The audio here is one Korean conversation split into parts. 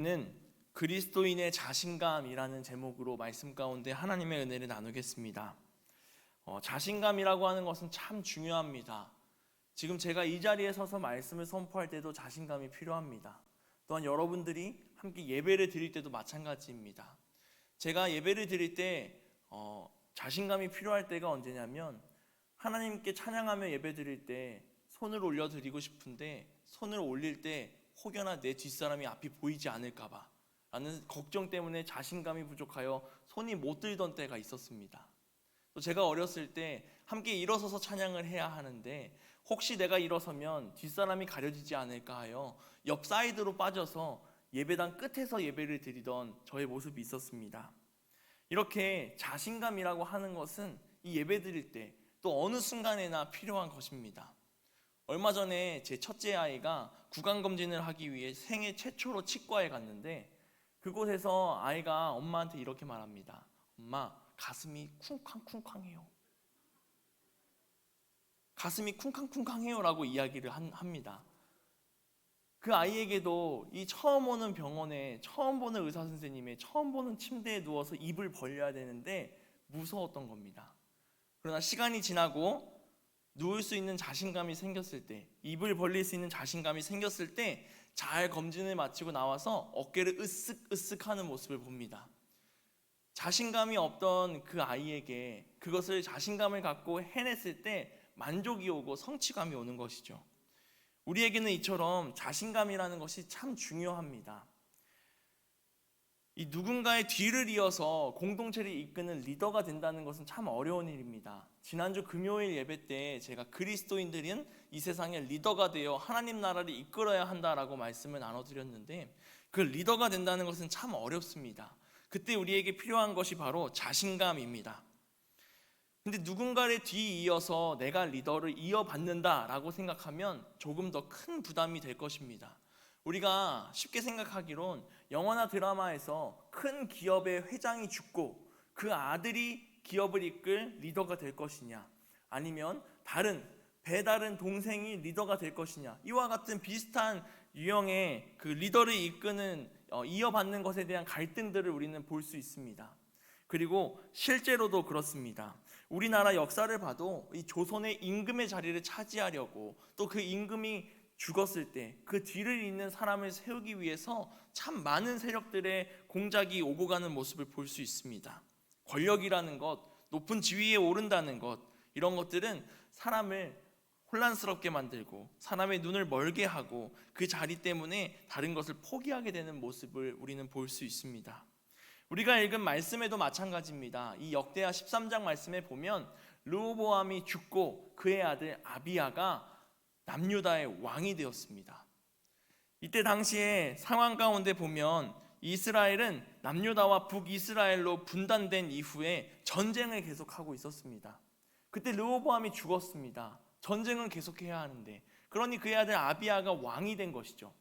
는 그리스도인의 자신감이라는 제목으로 말씀 가운데 하나님의 은혜를 나누겠습니다. 자신감이라고 하는 것은 참 중요합니다. 지금 제가 이 자리에 서서 말씀을 선포할 때도 자신감이 필요합니다. 또한 여러분들이 함께 예배를 드릴 때도 마찬가지입니다. 제가 예배를 드릴 때 자신감이 필요할 때가 언제냐면, 하나님께 찬양하며 예배 드릴 때 손을 올려드리고 싶은데 손을 올릴 때 혹여나 내 뒷사람이 앞이 보이지 않을까봐 라는 걱정 때문에 자신감이 부족하여 손이 못 들던 때가 있었습니다. 또 제가 어렸을 때 함께 일어서서 찬양을 해야 하는데 혹시 내가 일어서면 뒷사람이 가려지지 않을까 하여 옆 사이드로 빠져서 예배당 끝에서 예배를 드리던 저의 모습이 있었습니다. 이렇게 자신감이라고 하는 것은 이 예배 드릴 때 또 어느 순간에나 필요한 것입니다. 얼마 전에 제 첫째 아이가 구강검진을 하기 위해 생애 최초로 치과에 갔는데, 그곳에서 아이가 엄마한테 이렇게 말합니다. 엄마, 가슴이 쿵쾅쿵쾅해요. 가슴이 쿵쾅쿵쾅해요 라고 이야기를 합니다. 그 아이에게도 이 처음 오는 병원에 처음 보는 의사 선생님의 처음 보는 침대에 누워서 입을 벌려야 되는데 무서웠던 겁니다. 그러나 시간이 지나고 누울 수 있는 자신감이 생겼을 때, 입을 벌릴 수 있는 자신감이 생겼을 때 잘 검진을 마치고 나와서 어깨를 으쓱으쓱 하는 모습을 봅니다. 자신감이 없던 그 아이에게 그것을 자신감을 갖고 해냈을 때 만족이 오고 성취감이 오는 것이죠. 우리에게는 이처럼 자신감이라는 것이 참 중요합니다. 이 누군가의 뒤를 이어서 공동체를 이끄는 리더가 된다는 것은 참 어려운 일입니다. 지난주 금요일 예배 때 제가 그리스도인들은 이 세상의 리더가 되어 하나님 나라를 이끌어야 한다라고 말씀을 나눠드렸는데, 그 리더가 된다는 것은 참 어렵습니다. 그때 우리에게 필요한 것이 바로 자신감입니다. 근데 누군가를 뒤이어서 내가 리더를 이어받는다라고 생각하면 조금 더 큰 부담이 될 것입니다. 우리가 쉽게 생각하기론 영화나 드라마에서 큰 기업의 회장이 죽고 그 아들이 기업을 이끌 리더가 될 것이냐, 아니면 배다른 동생이 리더가 될 것이냐, 이와 같은 비슷한 유형의 그 리더를 이끄는 이어받는 것에 대한 갈등들을 우리는 볼 수 있습니다. 그리고 실제로도 그렇습니다. 우리나라 역사를 봐도 이 조선의 임금의 자리를 차지하려고, 또 그 임금이 죽었을 때 그 뒤를 잇는 사람을 세우기 위해서 참 많은 세력들의 공작이 오고 가는 모습을 볼 수 있습니다. 권력이라는 것, 높은 지위에 오른다는 것, 이런 것들은 사람을 혼란스럽게 만들고 사람의 눈을 멀게 하고 그 자리 때문에 다른 것을 포기하게 되는 모습을 우리는 볼 수 있습니다. 우리가 읽은 말씀에도 마찬가지입니다. 이 역대하 13장 말씀에 보면 르호보암이 죽고 그의 아들 아비야가 남유다의 왕이 되었습니다. 이때 당시에 상황 가운데 보면 이스라엘은 남유다와 북이스라엘로 분단된 이후에 전쟁을 계속하고 있었습니다. 그때 르호보암이 죽었습니다. 전쟁은 계속해야 하는데, 그러니 그의 아들 아비야가 왕이 된 것이죠.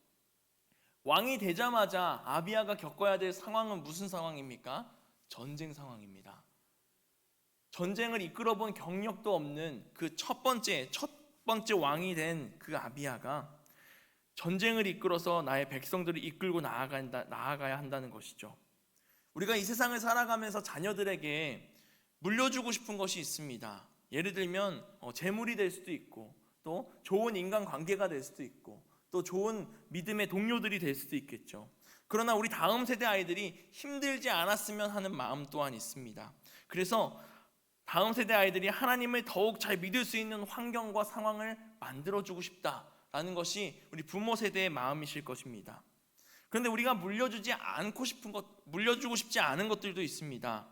왕이 되자마자 아비야가 겪어야 될 상황은 무슨 상황입니까? 전쟁 상황입니다. 전쟁을 이끌어본 경력도 없는 그 첫 번째 왕이 된 그 아비야가 전쟁을 이끌어서 나의 백성들을 이끌고 나아가야 한다는 것이죠. 우리가 이 세상을 살아가면서 자녀들에게 물려주고 싶은 것이 있습니다. 예를 들면 재물이 될 수도 있고, 또 좋은 인간관계가 될 수도 있고, 또 좋은 믿음의 동료들이 될 수도 있겠죠. 그러나 우리 다음 세대 아이들이 힘들지 않았으면 하는 마음 또한 있습니다. 그래서 다음 세대 아이들이 하나님을 더욱 잘 믿을 수 있는 환경과 상황을 만들어주고 싶다라는 것이 우리 부모 세대의 마음이실 것입니다. 그런데 우리가 물려주고 싶지 않은 것들도 있습니다.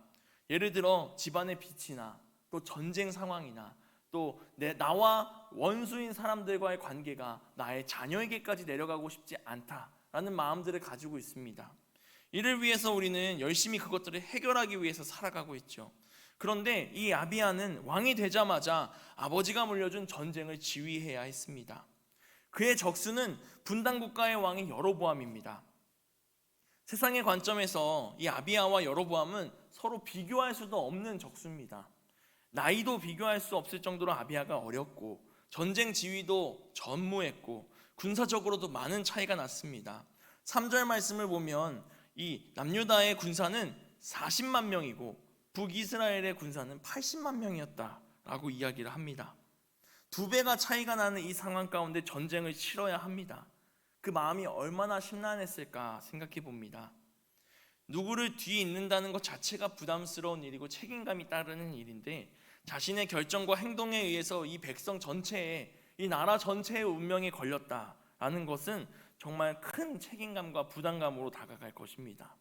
예를 들어 집안의 빚이나 또 전쟁 상황이나 또 나와 원수인 사람들과의 관계가 나의 자녀에게까지 내려가고 싶지 않다라는 마음들을 가지고 있습니다. 이를 위해서 우리는 열심히 그것들을 해결하기 위해서 살아가고 있죠. 그런데 이 아비야는 왕이 되자마자 아버지가 물려준 전쟁을 지휘해야 했습니다. 그의 적수는 분단국가의 왕이 여로보암입니다. 세상의 관점에서 이 아비야와 여로보암은 서로 비교할 수도 없는 적수입니다. 나이도 비교할 수 없을 정도로 아비야가 어렸고, 전쟁 지휘도 전무했고, 군사적으로도 많은 차이가 났습니다. 3절 말씀을 보면 이 남유다의 군사는 40만 명이고 북이스라엘의 군사는 80만 명이었다라고 이야기를 합니다. 2배가 차이가 나는 이 상황 가운데 전쟁을 치러야 합니다. 그 마음이 얼마나 심란했을까 생각해 봅니다. 누구를 뒤에 잇는다는 것 자체가 부담스러운 일이고 책임감이 따르는 일인데, 자신의 결정과 행동에 의해서 이 백성 전체에, 이 나라 전체의 운명이 걸렸다라는 것은 정말 큰 책임감과 부담감으로 다가갈 것입니다.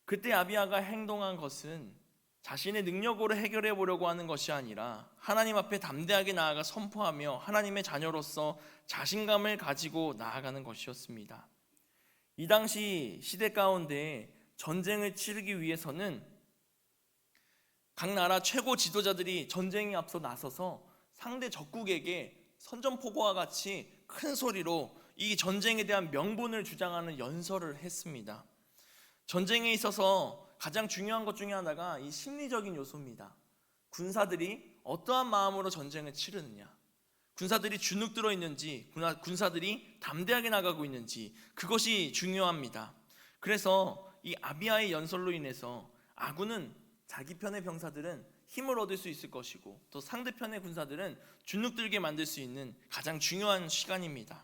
그때 아비야가 행동한 것은 자신의 능력으로 해결해 보려고 하는 것이 아니라 하나님 앞에 담대하게 나아가 선포하며 하나님의 자녀로서 자신감을 가지고 나아가는 것이었습니다. 이 당시 시대 가운데 전쟁을 치르기 위해서는 각 나라 최고 지도자들이 전쟁에 앞서 나서서 상대 적국에게 선전포고와 같이 큰 소리로 이 전쟁에 대한 명분을 주장하는 연설을 했습니다. 전쟁에 있어서 가장 중요한 것 중에 하나가 이 심리적인 요소입니다. 군사들이 어떠한 마음으로 전쟁을 치르느냐, 군사들이 주눅 들어 있는지, 군사들이 담대하게 나가고 있는지, 그것이 중요합니다. 그래서 이 아비야의 연설로 인해서 아군은 자기 편의 병사들은 힘을 얻을 수 있을 것이고, 또 상대편의 군사들은 주눅 들게 만들 수 있는 가장 중요한 시간입니다.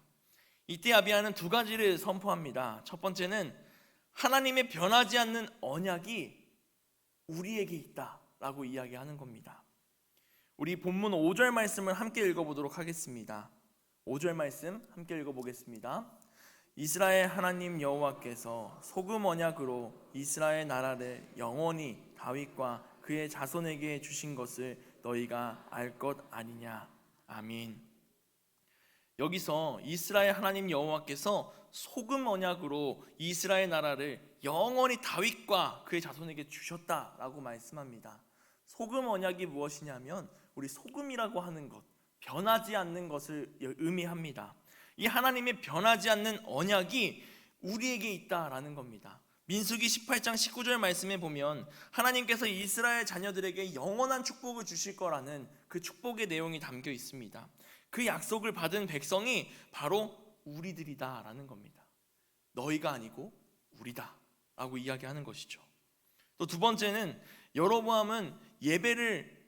이때 아비야는 2가지를 선포합니다. 첫 번째는 하나님의 변하지 않는 언약이 우리에게 있다라고 이야기하는 겁니다. 우리 본문 5절 말씀을 함께 읽어보도록 하겠습니다. 5절 말씀 함께 읽어보겠습니다. 이스라엘 하나님 여호와께서 소금 언약으로 이스라엘 나라를 영원히 다윗과 그의 자손에게 주신 것을 너희가 알 것 아니냐. 아멘. 여기서 이스라엘 하나님 여호와께서 소금 언약으로 이스라엘 나라를 영원히 다윗과 그의 자손에게 주셨다라고 말씀합니다. 소금 언약이 무엇이냐면 우리 소금이라고 하는 것, 변하지 않는 것을 의미합니다. 이 하나님의 변하지 않는 언약이 우리에게 있다라는 겁니다. 민수기 18장 19절 말씀에 보면 하나님께서 이스라엘 자녀들에게 영원한 축복을 주실 거라는 그 축복의 내용이 담겨 있습니다. 그 약속을 받은 백성이 바로 우리들이다라는 겁니다. 너희가 아니고 우리다 라고 이야기하는 것이죠. 또 2번째는 여로보암은 예배를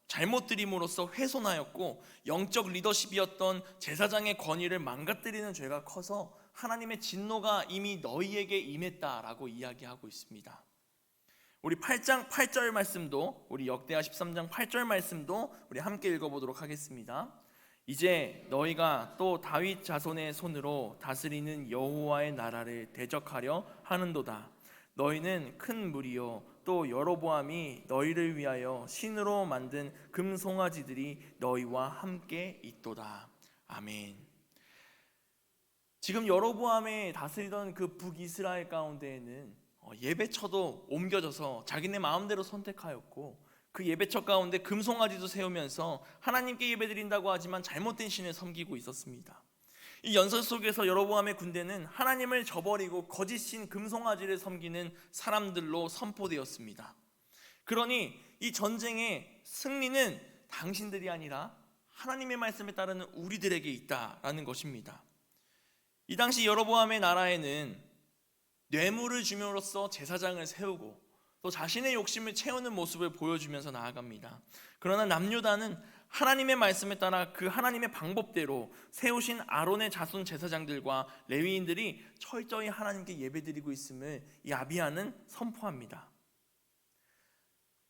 잘못 드림으로써 훼손하였고 영적 리더십이었던 제사장의 권위를 망가뜨리는 죄가 커서 하나님의 진노가 이미 너희에게 임했다라고 이야기하고 있습니다. 우리 8장 8절 말씀도, 우리 역대하 13장 8절 말씀도 우리 함께 읽어보도록 하겠습니다. 이제 너희가 또 다윗 자손의 손으로 다스리는 여호와의 나라를 대적하려 하는도다. 너희는 큰 무리요 또 여로보암이 너희를 위하여 신으로 만든 금송아지들이 너희와 함께 있도다. 아멘. 지금 여로보암에 다스리던 그 북이스라엘 가운데에는 예배처도 옮겨져서 자기네 마음대로 선택하였고, 그 예배처 가운데 금송아지도 세우면서 하나님께 예배드린다고 하지만 잘못된 신을 섬기고 있었습니다. 이 연설 속에서 여로보암의 군대는 하나님을 저버리고 거짓 신 금송아지를 섬기는 사람들로 선포되었습니다. 그러니 이 전쟁의 승리는 당신들이 아니라 하나님의 말씀에 따르는 우리들에게 있다라는 것입니다. 이 당시 여로보암의 나라에는 뇌물을 줌으로써 제사장을 세우고 또 자신의 욕심을 채우는 모습을 보여주면서 나아갑니다. 그러나 남유다는 하나님의 말씀에 따라 그 하나님의 방법대로 세우신 아론의 자손 제사장들과 레위인들이 철저히 하나님께 예배드리고 있음을 이 아비야는 선포합니다.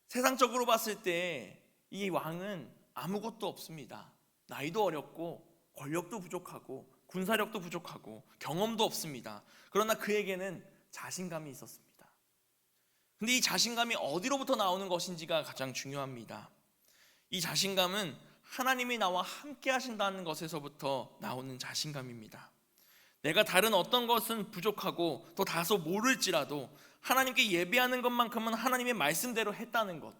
세상적으로 봤을 때 이 왕은 아무것도 없습니다. 나이도 어렸고 권력도 부족하고 군사력도 부족하고 경험도 없습니다. 그러나 그에게는 자신감이 있었습니다. 근데 이 자신감이 어디로부터 나오는 것인지가 가장 중요합니다. 이 자신감은 하나님이 나와 함께 하신다는 것에서부터 나오는 자신감입니다. 내가 다른 어떤 것은 부족하고 또 다소 모를지라도 하나님께 예배하는 것만큼은 하나님의 말씀대로 했다는 것,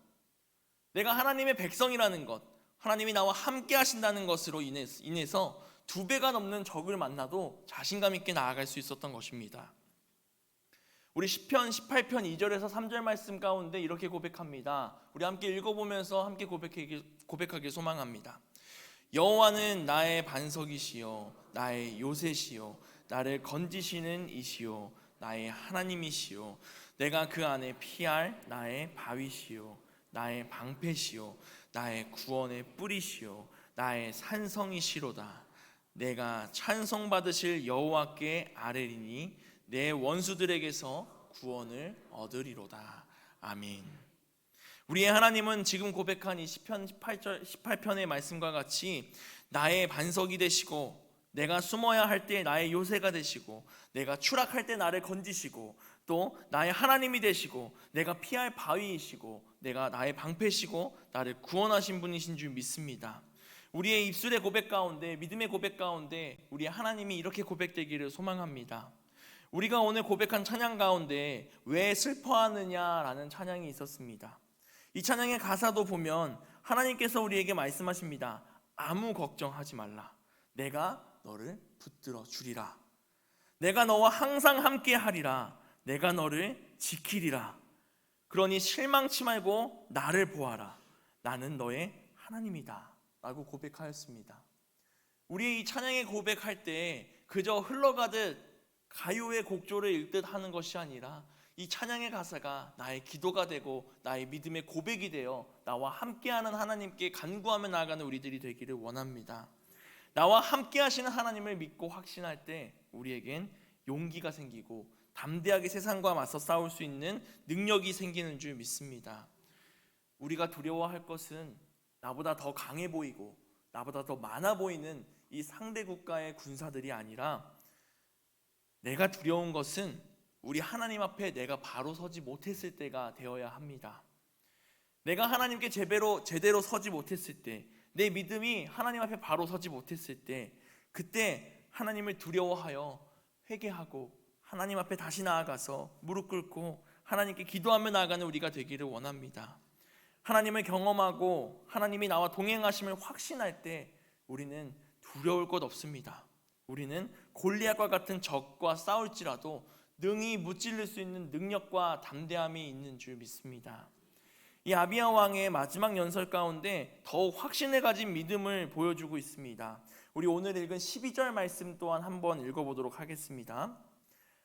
내가 하나님의 백성이라는 것, 하나님이 나와 함께 하신다는 것으로 인해서 2배가 넘는 적을 만나도 자신감 있게 나아갈 수 있었던 것입니다. 우리 시편 18편 2절에서 3절 말씀 가운데 이렇게 고백합니다. 우리 함께 읽어보면서 함께 고백하길 소망합니다. 여호와는 나의 반석이시요 나의 요새시요 나를 건지시는 이시요 나의 하나님이시요 내가 그 안에 피할 나의 바위시요 나의 방패시요 나의 구원의 뿌리시요 나의 산성이시로다. 내가 찬송받으실 여호와께 아뢰리니 내 원수들에게서 구원을 얻으리로다. 아멘. 우리의 하나님은 지금 고백한 이 시편 18편의 말씀과 같이 나의 반석이 되시고 내가 숨어야 할 때 나의 요새가 되시고 내가 추락할 때 나를 건지시고 또 나의 하나님이 되시고 내가 피할 바위이시고 내가 나의 방패시고 나를 구원하신 분이신 줄 믿습니다. 우리의 입술의 고백 가운데 믿음의 고백 가운데 우리의 하나님이 이렇게 고백되기를 소망합니다. 우리가 오늘 고백한 찬양 가운데 왜 슬퍼하느냐라는 찬양이 있었습니다. 이 찬양의 가사도 보면 하나님께서 우리에게 말씀하십니다. 아무 걱정하지 말라. 내가 너를 붙들어 주리라. 내가 너와 항상 함께 하리라. 내가 너를 지키리라. 그러니 실망치 말고 나를 보아라. 나는 너의 하나님이다. 라고 고백하였습니다. 우리 이 찬양의 고백할 때 그저 흘러가듯 가요의 곡조를 읽듯 하는 것이 아니라 이 찬양의 가사가 나의 기도가 되고 나의 믿음의 고백이 되어 나와 함께하는 하나님께 간구하며 나아가는 우리들이 되기를 원합니다. 나와 함께 하시는 하나님을 믿고 확신할 때 우리에겐 용기가 생기고 담대하게 세상과 맞서 싸울 수 있는 능력이 생기는 줄 믿습니다. 우리가 두려워할 것은 나보다 더 강해 보이고 나보다 더 많아 보이는 이 상대 국가의 군사들이 아니라 내가 두려운 것은 우리 하나님 앞에 내가 바로 서지 못했을 때가 되어야 합니다. 내가 하나님께 제대로 서지 못했을 때, 내 믿음이 하나님 앞에 바로 서지 못했을 때, 그때 하나님을 두려워하여 회개하고 하나님 앞에 다시 나아가서 무릎 꿇고 하나님께 기도하며 나아가는 우리가 되기를 원합니다. 하나님을 경험하고 하나님이 나와 동행하심을 확신할 때 우리는 두려울 것 없습니다. 우리는 골리앗과 같은 적과 싸울지라도 능히 무찔릴 수 있는 능력과 담대함이 있는 줄 믿습니다. 이 아비야 왕의 마지막 연설 가운데 더욱 확신을 가진 믿음을 보여주고 있습니다. 우리 오늘 읽은 12절 말씀 또한 한번 읽어보도록 하겠습니다.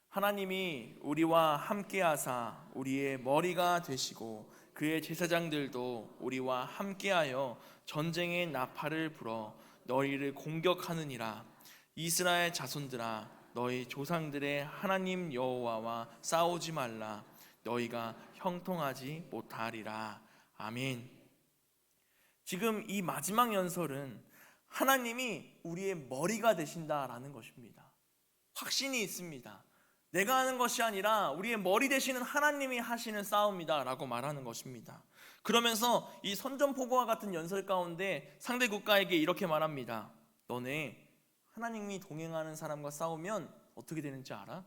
하나님이 우리와 함께하사 우리의 머리가 되시고 그의 제사장들도 우리와 함께하여 전쟁의 나팔을 불어 너희를 공격하느니라. 이스라엘 자손들아 너희 조상들의 하나님 여호와와 싸우지 말라. 너희가 형통하지 못하리라. 아멘. 지금 이 마지막 연설은 하나님이 우리의 머리가 되신다라는 것입니다. 확신이 있습니다. 내가 하는 것이 아니라 우리의 머리 되시는 하나님이 하시는 싸움이다 라고 말하는 것입니다. 그러면서 이 선전포고와 같은 연설 가운데 상대 국가에게 이렇게 말합니다. 너네 하나님이 동행하는 사람과 싸우면 어떻게 되는지 알아?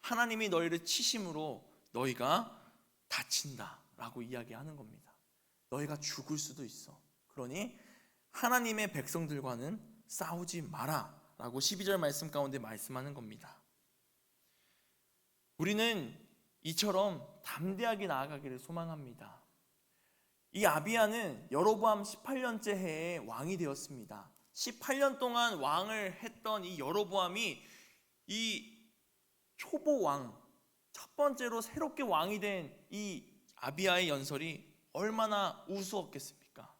하나님이 너희를 치심으로 너희가 다친다 라고 이야기하는 겁니다. 너희가 죽을 수도 있어. 그러니 하나님의 백성들과는 싸우지 마라 라고 12절 말씀 가운데 말씀하는 겁니다. 우리는 이처럼 담대하게 나아가기를 소망합니다. 이 아비야는 여로보암 18년째 해에 왕이 되었습니다. 18년 동안 왕을 했던 이 여로보암이 이 초보 왕, 첫 번째로 새롭게 왕이 된 이 아비야의 연설이 얼마나 우스웠겠습니까?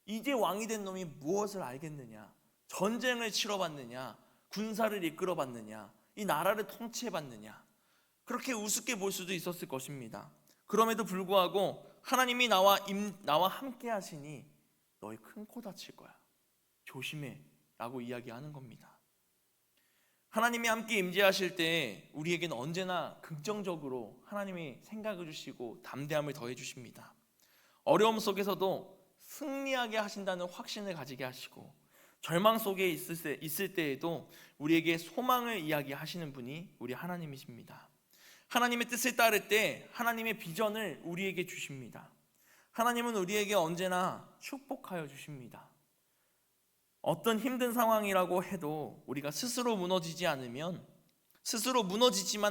이제 왕이 된 놈이 무엇을 알겠느냐? 전쟁을 치러봤느냐? 군사를 이끌어봤느냐? 이 나라를 통치해봤느냐? 그렇게 우습게 볼 수도 있었을 것입니다. 그럼에도 불구하고 하나님이 나와 함께 하시니 너희 큰 코 다칠 거야. 조심해 라고 이야기하는 겁니다. 하나님이 함께 임재하실 때 우리에게는 언제나 긍정적으로 하나님이 생각해 주시고 담대함을 더해 주십니다. 어려움 속에서도 승리하게 하신다는 확신을 가지게 하시고 절망 속에 있을 때에도 우리에게 소망을 이야기하시는 분이 우리 하나님이십니다. 하나님의 뜻을 따를 때 하나님의 비전을 우리에게 주십니다. 하나님은 우리에게 언제나 축복하여 주십니다. 어떤 힘든 상황이라고 해도 우리가 스스로 무너지지만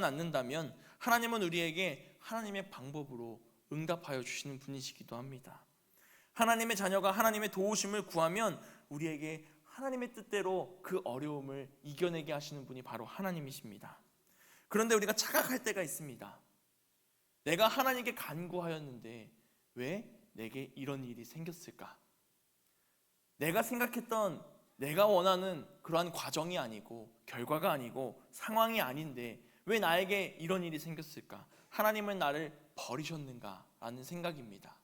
않는다면 하나님은 우리에게 하나님의 방법으로 응답하여 주시는 분이시기도 합니다. 하나님의 자녀가 하나님의 도우심을 구하면 우리에게 하나님의 뜻대로 그 어려움을 이겨내게 하시는 분이 바로 하나님이십니다. 그런데 우리가 착각할 때가 있습니다. 내가 하나님께 간구하였는데 왜 내게 이런 일이 생겼을까? 내가 생각했던, 내가 원하는 그러한 과정이 아니고 결과가 아니고 상황이 아닌데 왜 나에게 이런 일이 생겼을까? 하나님은 나를 버리셨는가? 라는 생각입니다.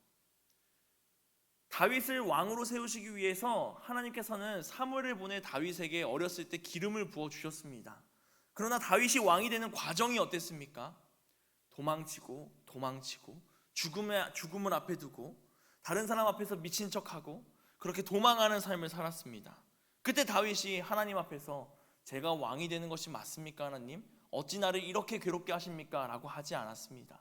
다윗을 왕으로 세우시기 위해서 하나님께서는 사무엘을 보내 다윗에게 어렸을 때 기름을 부어 주셨습니다. 그러나 다윗이 왕이 되는 과정이 어땠습니까? 도망치고 죽음을 앞에 두고 다른 사람 앞에서 미친 척하고 그렇게 도망하는 삶을 살았습니다. 그때 다윗이 하나님 앞에서 제가 왕이 되는 것이 맞습니까 하나님? 어찌 나를 이렇게 괴롭게 하십니까? 라고 하지 않았습니다.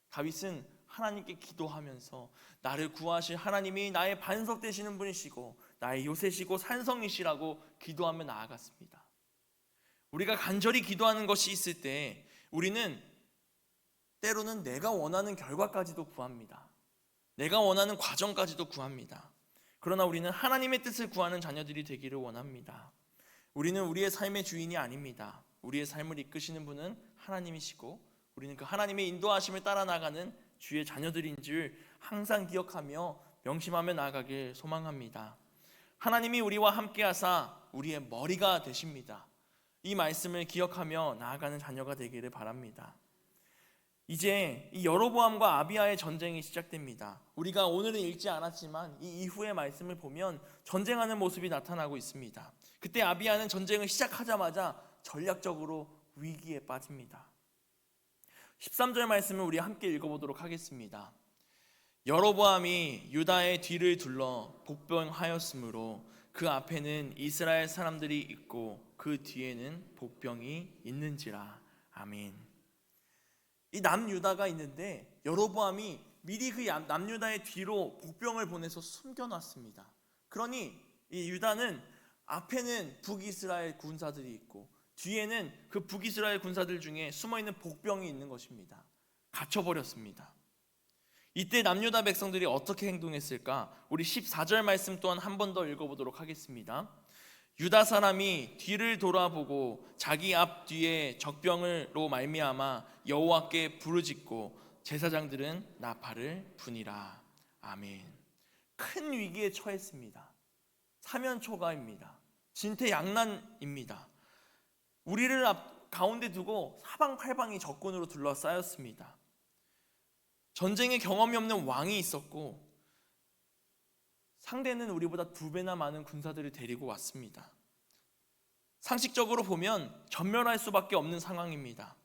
다윗은 하나님께 기도하면서 나를 구하실 하나님이 나의 반석 되시는 분이시고 나의 요새시고 산성이시라고 기도하며 나아갔습니다. 우리가 간절히 기도하는 것이 있을 때 우리는 때로는 내가 원하는 결과까지도 구합니다. 내가 원하는 과정까지도 구합니다. 그러나 우리는 하나님의 뜻을 구하는 자녀들이 되기를 원합니다. 우리는 우리의 삶의 주인이 아닙니다. 우리의 삶을 이끄시는 분은 하나님이시고 우리는 그 하나님의 인도하심을 따라 나가는 주의 자녀들인 줄 항상 기억하며 명심하며 나아가길 소망합니다. 하나님이 우리와 함께 하사 우리의 머리가 되십니다. 이 말씀을 기억하며 나아가는 자녀가 되기를 바랍니다. 이제 이 여로보암과 아비야의 전쟁이 시작됩니다. 우리가 오늘은 읽지 않았지만 이 이후의 말씀을 보면 전쟁하는 모습이 나타나고 있습니다. 그때 아비야는 전쟁을 시작하자마자 전략적으로 위기에 빠집니다. 13절 말씀을 우리 함께 읽어보도록 하겠습니다. 여로보암이 유다의 뒤를 둘러 복병하였으므로 그 앞에는 이스라엘 사람들이 있고 그 뒤에는 복병이 있는지라. 아멘. 이 남유다가 있는데 여로보암이 미리 그 남유다의 뒤로 복병을 보내서 숨겨놨습니다. 그러니 이 유다는 앞에는 북이스라엘 군사들이 있고 뒤에는 그 북이스라엘 군사들 중에 숨어있는 복병이 있는 것입니다. 갇혀버렸습니다. 이때 남유다 백성들이 어떻게 행동했을까? 우리 14절 말씀 또한 한 번 더 읽어보도록 하겠습니다. 유다 사람이 뒤를 돌아보고 자기 앞뒤에 적병으로 말미암아 여호와께 부르짖고 제사장들은 나팔을 부니라. 아멘. 큰 위기에 처했습니다. 사면초가입니다. 진퇴양난입니다. 우리를 가운데 두고 사방팔방이 적군으로 둘러싸였습니다. 전쟁에 경험이 없는 왕이 있었고 상대는 우리보다 2배나 많은 군사들을 데리고 왔습니다. 상식적으로 보면 전멸할 수밖에 없는 상황입니다.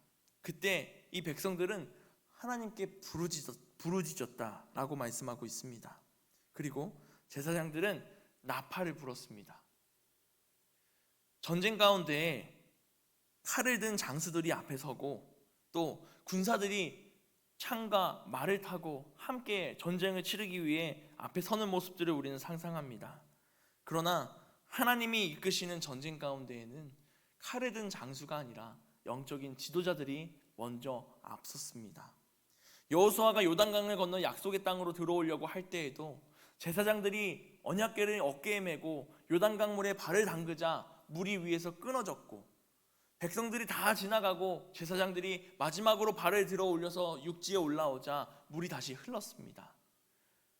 그때 이 백성들은 하나님께 부르짖었다라고 말씀하고 있습니다. 그리고 제사장들은 나팔을 불었습니다. 전쟁 가운데 칼을 든 장수들이 앞에 서고 또 군사들이 창과 말을 타고 함께 전쟁을 치르기 위해 앞에 서는 모습들을 우리는 상상합니다. 그러나 하나님이 이끄시는 전쟁 가운데에는 칼을 든 장수가 아니라 영적인 지도자들이 먼저 앞섰습니다. 여호수아가 요단강을 건너 약속의 땅으로 들어오려고 할 때에도 제사장들이 언약궤를 어깨에 메고 요단강물에 발을 담그자 물이 위에서 끊어졌고 백성들이 다 지나가고 제사장들이 마지막으로 발을 들어 올려서 육지에 올라오자 물이 다시 흘렀습니다.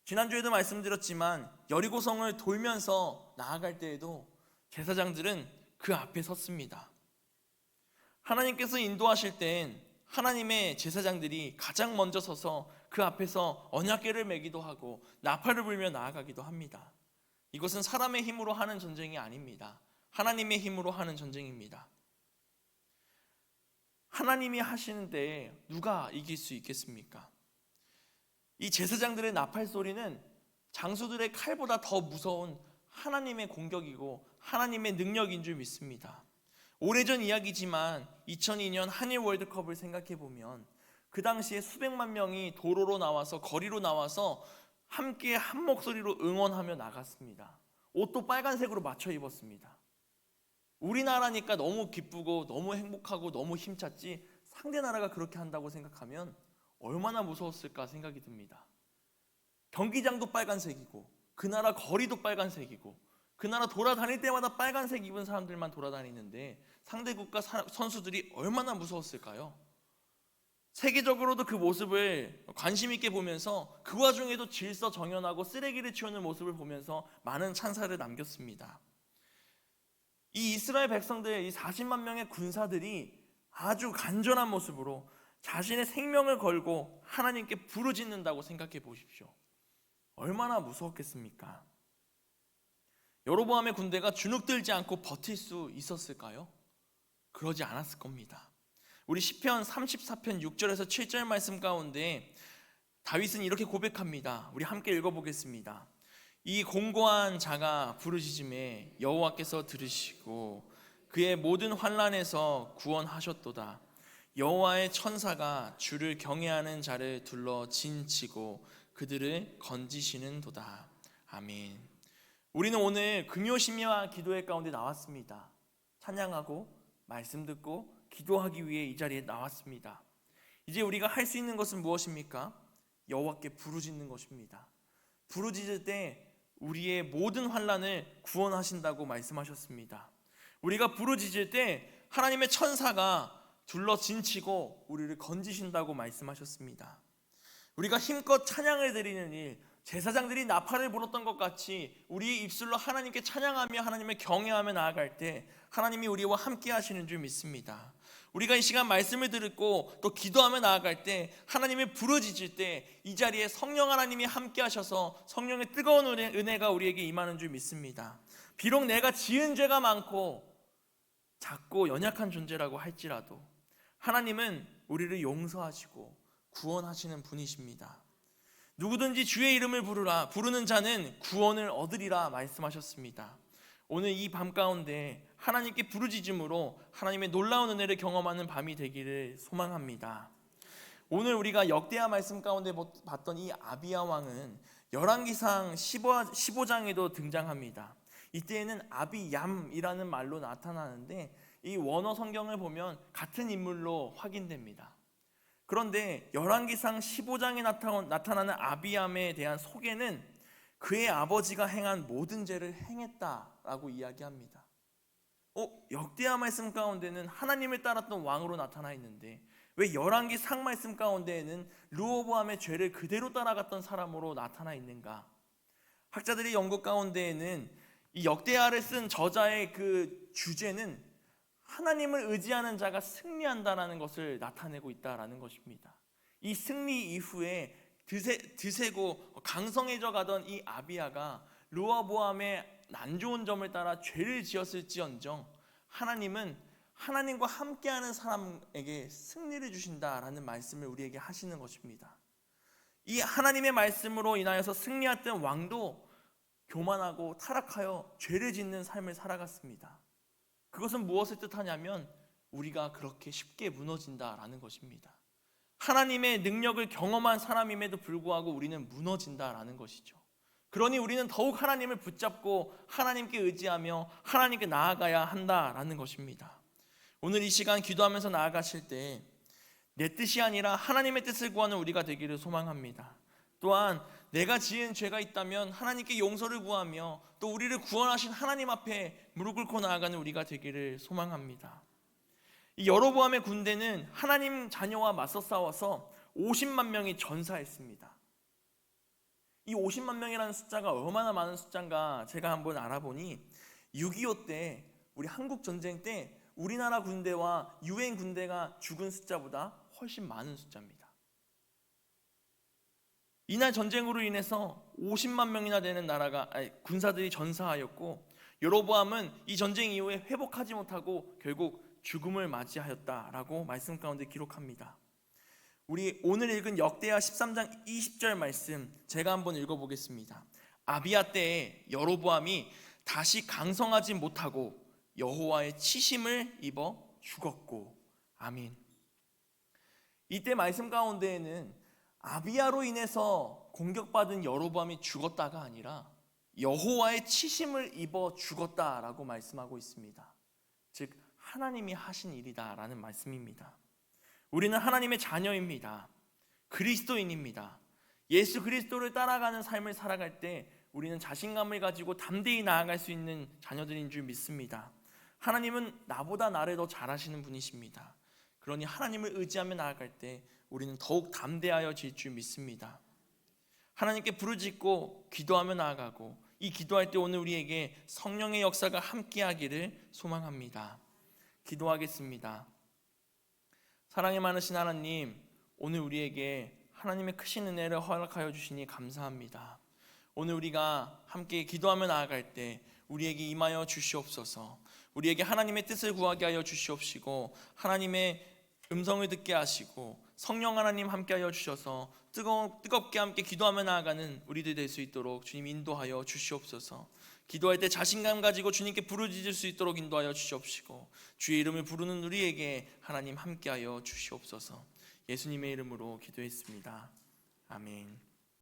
지난주에도 말씀드렸지만 여리고성을 돌면서 나아갈 때에도 제사장들은 그 앞에 섰습니다. 하나님께서 인도하실 땐 하나님의 제사장들이 가장 먼저 서서 그 앞에서 언약궤를 메기도 하고 나팔을 불며 나아가기도 합니다. 이것은 사람의 힘으로 하는 전쟁이 아닙니다. 하나님의 힘으로 하는 전쟁입니다. 하나님이 하시는데 누가 이길 수 있겠습니까? 이 제사장들의 나팔 소리는 장수들의 칼보다 더 무서운 하나님의 공격이고 하나님의 능력인 줄 믿습니다. 오래전 이야기지만 2002년 한일 월드컵을 생각해 보면 그 당시에 수백만 명이 도로로 나와서 거리로 나와서 함께 한 목소리로 응원하며 나갔습니다. 옷도 빨간색으로 맞춰 입었습니다. 우리나라니까 너무 기쁘고 너무 행복하고 너무 힘찼지 상대 나라가 그렇게 한다고 생각하면 얼마나 무서웠을까 생각이 듭니다. 경기장도 빨간색이고 그 나라 거리도 빨간색이고 그 나라 돌아다닐 때마다 빨간색 입은 사람들만 돌아다니는데 상대 국가 선수들이 얼마나 무서웠을까요? 세계적으로도 그 모습을 관심 있게 보면서 그 와중에도 질서정연하고 쓰레기를 치우는 모습을 보면서 많은 찬사를 남겼습니다. 이 이스라엘 백성들, 이 40만 명의 군사들이 아주 간절한 모습으로 자신의 생명을 걸고 하나님께 부르짖는다고 생각해 보십시오. 얼마나 무서웠겠습니까? 여로보암의 군대가 주눅들지 않고 버틸 수 있었을까요? 그러지 않았을 겁니다. 우리 시편 34편 6절에서 7절 말씀 가운데 다윗은 이렇게 고백합니다. 우리 함께 읽어보겠습니다. 이 공고한 자가 부르짖음에 여호와께서 들으시고 그의 모든 환난에서 구원하셨도다. 여호와의 천사가 주를 경외하는 자를 둘러 진치고 그들을 건지시는도다. 아멘. 우리는 오늘 금요심야 기도회 가운데 나왔습니다. 찬양하고 말씀 듣고 기도하기 위해 이 자리에 나왔습니다. 이제 우리가 할 수 있는 것은 무엇입니까? 여호와께 부르짖는 것입니다. 부르짖을 때 우리의 모든 환난을 구원하신다고 말씀하셨습니다. 우리가 부르짖을 때 하나님의 천사가 둘러 진치고 우리를 건지신다고 말씀하셨습니다. 우리가 힘껏 찬양을 드리는 일, 제사장들이 나팔을 불었던 것 같이 우리의 입술로 하나님께 찬양하며 하나님을 경외하며 나아갈 때 하나님이 우리와 함께 하시는 줄 믿습니다. 우리가 이 시간 말씀을 듣고 또 기도하며 나아갈 때 하나님을 부르짖을 때 이 자리에 성령 하나님이 함께 하셔서 성령의 뜨거운 은혜가 우리에게 임하는 줄 믿습니다. 비록 내가 지은 죄가 많고 작고 연약한 존재라고 할지라도 하나님은 우리를 용서하시고 구원하시는 분이십니다. 누구든지 주의 이름을 부르는 자는 구원을 얻으리라 말씀하셨습니다. 오늘 이 밤 가운데 하나님께 부르짖음으로 하나님의 놀라운 은혜를 경험하는 밤이 되기를 소망합니다. 오늘 우리가 역대하 말씀 가운데 봤던 이 아비야 왕은 열왕기상 15장에도 등장합니다. 이때에는 아비얌이라는 말로 나타나는데 이 원어 성경을 보면 같은 인물로 확인됩니다. 그런데 열왕기상 15장에 나타나는 아비얌에 대한 소개는 그의 아버지가 행한 모든 죄를 행했다라고 이야기합니다. 역대하 말씀 가운데는 하나님을 따랐던 왕으로 나타나 있는데 왜 열왕기상 말씀 가운데에는 르호보암의 죄를 그대로 따라갔던 사람으로 나타나 있는가? 학자들의 연구 가운데에는 이 역대하를 쓴 저자의 그 주제는 하나님을 의지하는 자가 승리한다라는 것을 나타내고 있다라는 것입니다. 이 승리 이후에 드세고 강성해져 가던 이 아비야가 르호보암의 안 좋은 점을 따라 죄를 지었을지언정 하나님은 하나님과 함께하는 사람에게 승리를 주신다라는 말씀을 우리에게 하시는 것입니다. 이 하나님의 말씀으로 인하여서 승리했던 왕도 교만하고 타락하여 죄를 짓는 삶을 살아갔습니다. 그것은 무엇을 뜻하냐면 우리가 그렇게 쉽게 무너진다라는 것입니다. 하나님의 능력을 경험한 사람임에도 불구하고 우리는 무너진다라는 것이죠. 그러니 우리는 더욱 하나님을 붙잡고 하나님께 의지하며 하나님께 나아가야 한다라는 것입니다. 오늘 이 시간 기도하면서 나아가실 때 내 뜻이 아니라 하나님의 뜻을 구하는 우리가 되기를 소망합니다. 또한 내가 지은 죄가 있다면 하나님께 용서를 구하며 또 우리를 구원하신 하나님 앞에 무릎 꿇고 나아가는 우리가 되기를 소망합니다. 이 여로보암의 군대는 하나님 자녀와 맞서 싸워서 50만 명이 전사했습니다. 이 50만 명이라는 숫자가 얼마나 많은 숫자인가 제가 한번 알아보니 6.25 때 우리 한국 전쟁 때 우리나라 군대와 유엔 군대가 죽은 숫자보다 훨씬 많은 숫자입니다. 이날 전쟁으로 인해서 50만 명이나 되는 군사들이 전사하였고 여로보암은 이 전쟁 이후에 회복하지 못하고 결국 죽음을 맞이하였다라고 말씀 가운데 기록합니다. 우리 오늘 읽은 역대하 13장 20절 말씀 제가 한번 읽어보겠습니다. 아비야 때에 여로보암이 다시 강성하지 못하고 여호와의 치심을 입어 죽었고. 아멘. 이때 말씀 가운데에는 아비야로 인해서 공격받은 여로보암이 죽었다가 아니라 여호와의 치심을 입어 죽었다라고 말씀하고 있습니다. 즉 하나님이 하신 일이다라는 말씀입니다. 우리는 하나님의 자녀입니다. 그리스도인입니다. 예수 그리스도를 따라가는 삶을 살아갈 때 우리는 자신감을 가지고 담대히 나아갈 수 있는 자녀들인 줄 믿습니다. 하나님은 나보다 나를 더 잘하시는 분이십니다. 그러니 하나님을 의지하며 나아갈 때 우리는 더욱 담대하여질 줄 믿습니다. 하나님께 부르짖고 기도하며 나아가고, 이 기도할 때 오늘 우리에게 성령의 역사가 함께하기를 소망합니다. 기도하겠습니다. 사랑이 많으신 하나님, 오늘 우리에게 하나님의 크신 은혜를 허락하여 주시니 감사합니다. 오늘 우리가 함께 기도하며 나아갈 때 우리에게 임하여 주시옵소서. 우리에게 하나님의 뜻을 구하게 하여 주시옵시고, 하나님의 음성을 듣게 하시고, 성령 하나님 함께 하여 주셔서 뜨겁게 함께 기도하며 나아가는 우리들 될 수 있도록 주님 인도하여 주시옵소서. 기도할 때 자신감 가지고 주님께 부르짖을 수 있도록 인도하여 주시옵시고, 주의 이름을 부르는 우리에게 하나님 함께 하여 주시옵소서. 예수님의 이름으로 기도했습니다. 아멘.